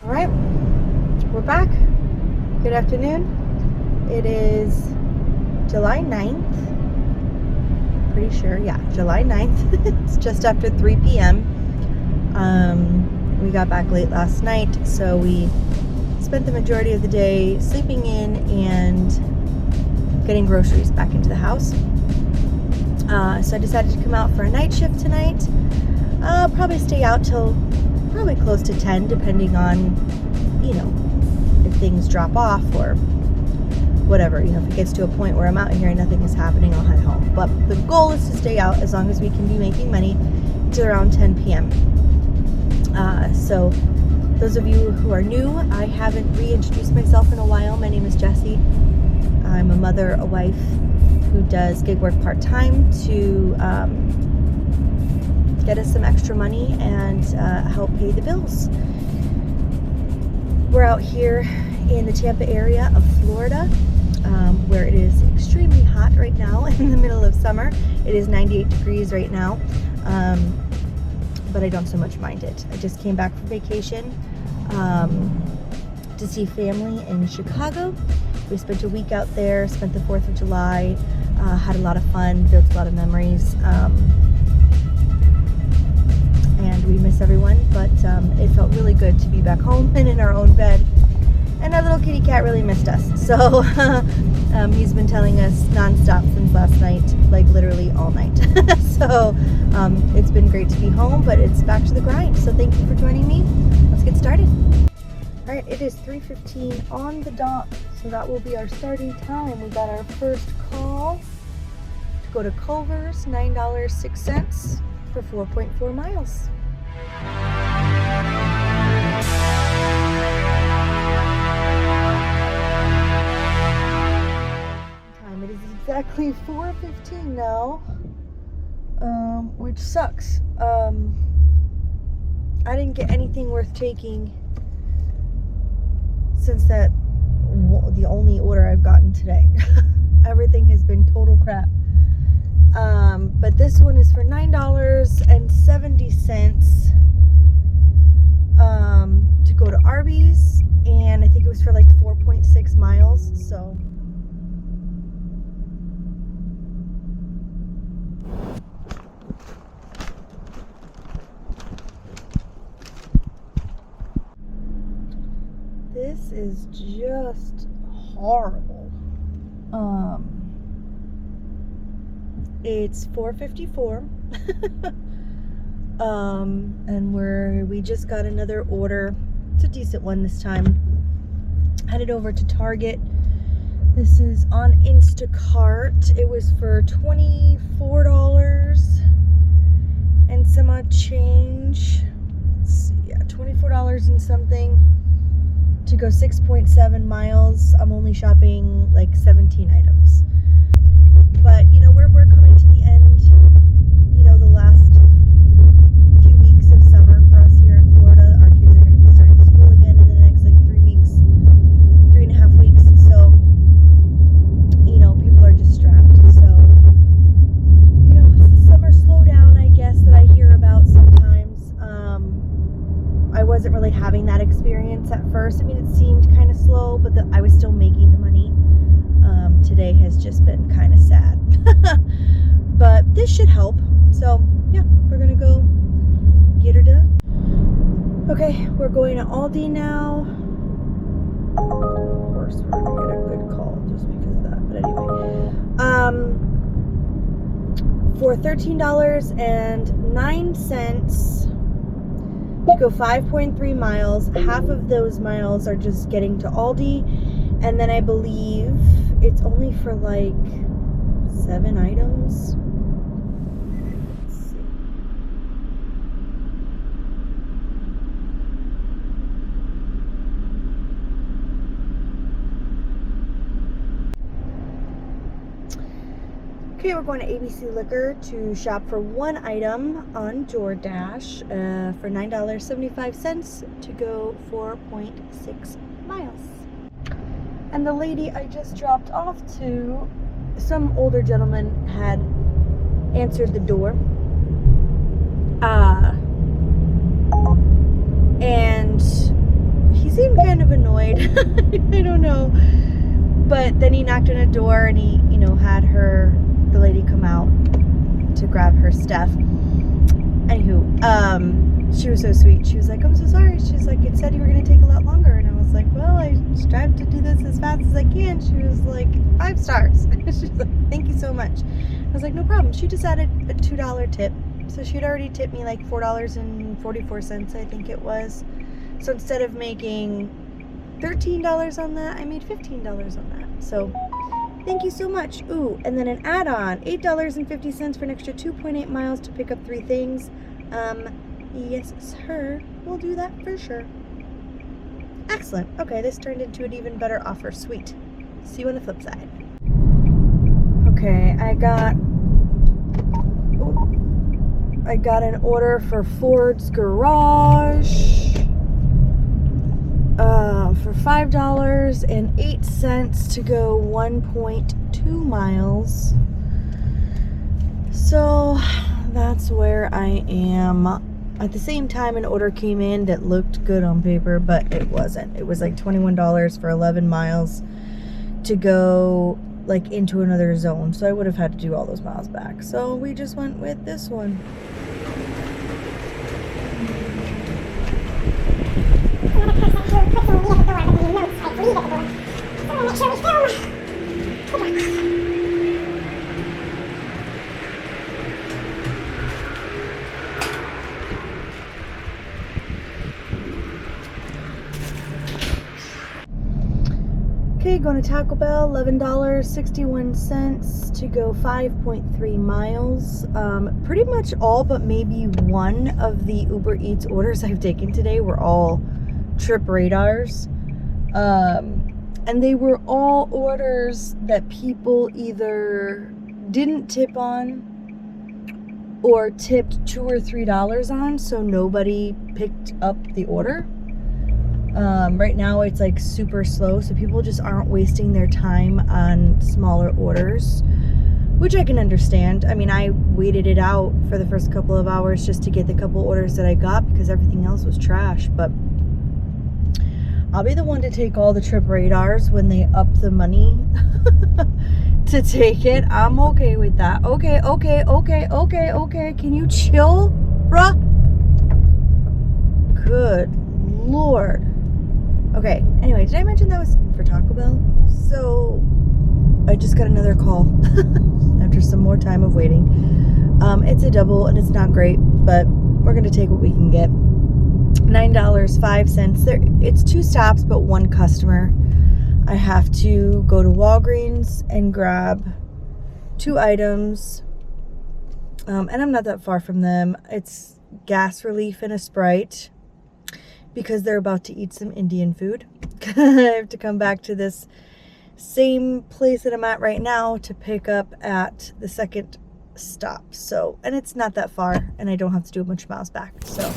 All right, we're back. Good afternoon. It is July 9th. Pretty sure, yeah, July 9th. It's just after 3 p.m. We got back late last night, so we spent the majority of the day sleeping in and getting groceries back into the house. So I decided to come out for a night shift tonight. Probably stay out till probably close to 10, depending on, if things drop off or whatever. If it gets to a point where I'm out here and nothing is happening, I'll head home. But the goal is to stay out as long as we can be making money to around 10 p.m. So those of you who are new, I haven't reintroduced myself in a while. My name is Jessie. I'm a mother, a wife who does gig work part-time to get us some extra money and help pay the bills. We're out here in the Tampa area of Florida, where it is extremely hot right now in the middle of summer. It is 98 degrees right now, but I don't so much mind it. I just came back from vacation to see family in Chicago. We spent a week out there, spent the 4th of July, had a lot of fun, built a lot of memories, and we miss everyone, but it felt really good to be back home and in our own bed. And our little kitty cat really missed us, so he's been telling us nonstop since last night, like literally all night. So it's been great to be home, but it's back to the grind. So thank you for joining me. Let's get started. All right, it is 3:15 on the dot, so that will be our starting time. We got our first call to go to Culver's, $9.06 for 4.4 miles. Time, it is exactly 4:15 now, which sucks. I didn't get anything worth taking since the only order I've gotten today. Everything has been total crap. But this one is for $9.70 to go to Arby's, and I think it was for like 4.6 miles. So this is just horrible. It's 4:54. And we just got another order. It's a decent one this time. Headed over to Target. This is on Instacart. It was for $24 and some odd change. Let's see, yeah, $24 and something to go 6.7 miles. I'm only shopping like 17 items. But we're coming to the end, the last few weeks of summer for us here in Florida. Our kids are going to be starting school again in the next like 3 weeks, 3.5 weeks. So, people are just strapped. So, it's the summer slowdown, I guess, that I hear about sometimes. I wasn't really having that experience at first. I mean, it seemed kind of slow, but I was still making the money. Today has just been kind of sad. But this should help. So, yeah, we're going to go get her done. Okay, we're going to Aldi now. Of course, we're going to get a good call just because of that. But anyway. For $13.09 to go 5.3 miles. Half of those miles are just getting to Aldi. And then I believe it's only for like 7 items. Let's see. Okay, we're going to ABC Liquor to shop for 1 item on DoorDash for $9.75 to go 4.6 miles. And the lady I just dropped off to, some older gentleman had answered the door. And he of annoyed. I don't know. But then he knocked on a door and he, had the lady come out to grab her stuff. Anywho, she was so sweet. She was like, I'm so sorry. She's like, it said you were going to take a lot longer. And I was like, well, I strive to do this as fast as I can. She was like, 5 stars. She's like, thank you so much. I was like, no problem. She just added a $2 tip. So she'd already tipped me like $4.44, I think it was. So instead of making $13 on that, I made $15 on that. So thank you so much. Ooh, and then an add-on, $8.50 for an extra 2.8 miles to pick up 3 things. Yes, sir. We'll do that for sure. Excellent. Okay, this turned into an even better offer. Sweet. See you on the flip side. Okay, I got an order for Ford's Garage for $5.08 to go 1.2 miles. So that's where I am. At the same time, an order came in that looked good on paper, but it wasn't. It was like $21 for 11 miles to go like into another zone. So I would have had to do all those miles back. So we just went with this one. Okay, going to Taco Bell, $11.61 to go 5.3 miles. Pretty much all but maybe one of the Uber Eats orders I've taken today were all trip radars. And they were all orders that people either didn't tip on or tipped $2 or $3 on, so nobody picked up the order. Right now it's like super slow, so people just aren't wasting their time on smaller orders, which I can understand. I mean, I waited it out for the first couple of hours just to get the couple orders that I got because everything else was trash. But I'll be the one to take all the trip radars when they up the money to take it. I'm okay with that. Okay. Can you chill, bruh? Good Lord. Okay, anyway, did I mention that was for Taco Bell? So I just got another call after some more time of waiting. It's a double and it's not great, but we're gonna take what we can get. $9.05. It's 2 stops but 1 customer. I have to go to Walgreens and grab 2 items. And I'm not that far from them. It's gas relief and a Sprite, because they're about to eat some Indian food. I have to come back to this same place that I'm at right now to pick up at the second stop. So, and it's not that far, and I don't have to do a bunch of miles back. So.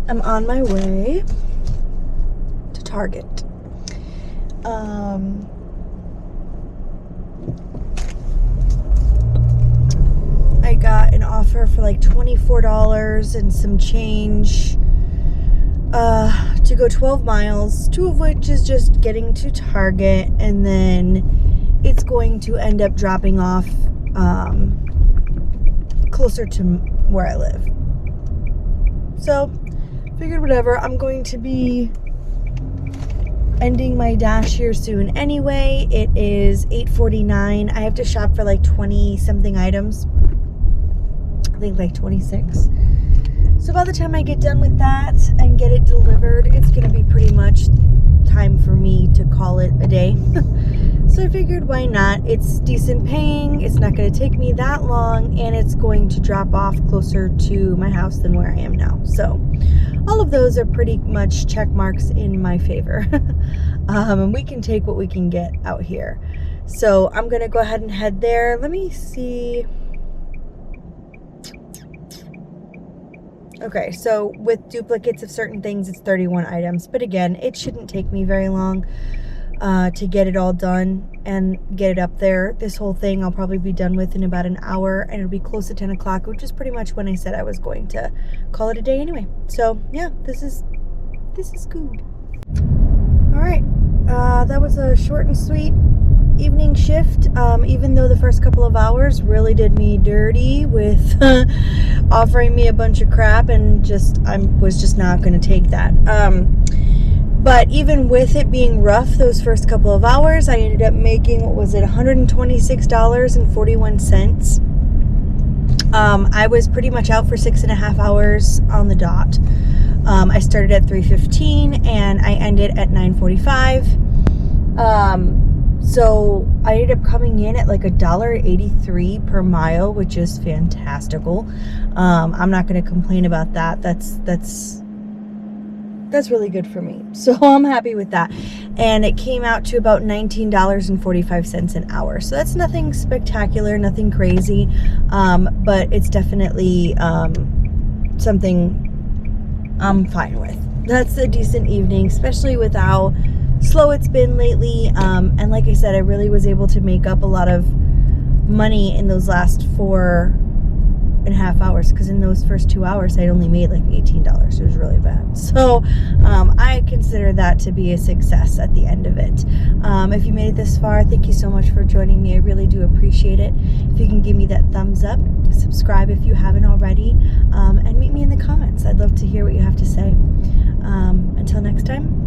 I'm on my way to Target. I got an offer for like $24 and some change to go 12 miles, 2 of which is just getting to Target, and then it's going to end up dropping off closer to where I live. So figured whatever, I'm going to be ending my dash here soon anyway. It is 8:49. I have to shop for like 20 something items. I think like 26. So by the time I get done with that and get it delivered, it's gonna be pretty much time for me to call it a day. So I figured why not? It's decent paying, it's not gonna take me that long, and it's going to drop off closer to my house than where I am now. So all of those are pretty much check marks in my favor. And we can take what we can get out here. So I'm gonna go ahead and head there. Let me see. Okay, so with duplicates of certain things, it's 31 items. But again, it shouldn't take me very long to get it all done and get it up there. This whole thing I'll probably be done with in about an hour, and it'll be close to 10 o'clock, which is pretty much when I said I was going to call it a day anyway. So yeah, this is good. All right, that was a short and sweet evening shift, even though the first couple of hours really did me dirty with offering me a bunch of crap, and I was just not going to take that. But even with it being rough those first couple of hours, I ended up making, what was it, $126.41. I was pretty much out for 6.5 hours on the dot. I started at 3:15 and I ended at 9:45. So I ended up coming in at like $1.83 per mile, which is fantastical. I'm not going to complain about that. That's really good for me. So I'm happy with that. And it came out to about $19.45 an hour. So that's nothing spectacular, nothing crazy. But it's definitely something I'm fine with. That's a decent evening, especially with how slow it's been lately. And like I said, I really was able to make up a lot of money in those last 4.5 hours, because in those first 2 hours I'd only made like $18. It was really bad. So I consider that to be a success at the end of it. If you made it this far, thank you so much for joining me. I really do appreciate it. If you can give me that thumbs up, subscribe if you haven't already, and meet me in the comments. I'd love to hear what you have to say. Until next time,